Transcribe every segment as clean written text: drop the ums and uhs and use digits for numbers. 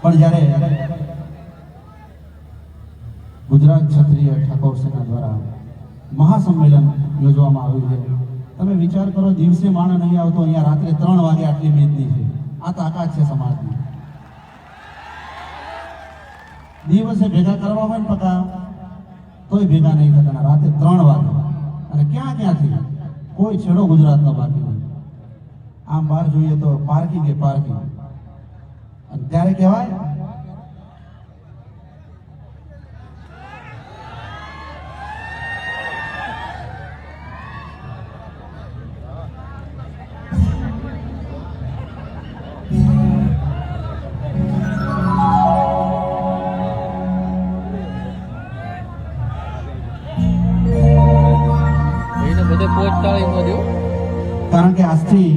પણ જ્યારે ગુજરાત ક્ષત્રિય ઠાકોર સેના દ્વારા મહાસંમેલન યોજવામાં આવ્યું છે, તમે વિચાર કરો, દિવસે માણસ નહીં આવતો, અહીંયા રાત્રે 3 વાગે આટલી મેદની છે. આ તાકાત છે સમાજની. દિવસે ભેગા કરવા હોય ને પકા તોય ભેગા નહીં થતા, રાતે 3 વાગે. અને ક્યાંથી કોઈ છેડો ગુજરાતનો બાકી નહીં. આમ બહાર જોઈએ તો પાર્કિંગ એ પાર્કિંગ. અને ત્યારે કહેવાય કારણ કે આજથી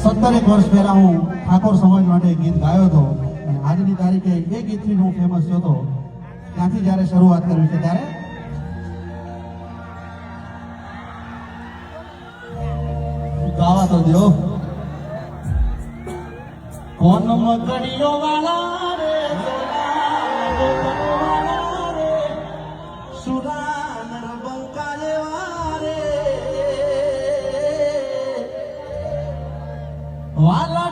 17 વર્ષ પહેલા હું ઠાકોર સમાજ માટે ગીત ગાયો હતો અને આજની તારીખે એ ગીતથી હું ફેમસ થયો હતો. ત્યાંથી જ્યારે શરૂઆત કરી છે ત્યારે ગાવા તો દો. કોન મકડીઓ વાળા રે વાલા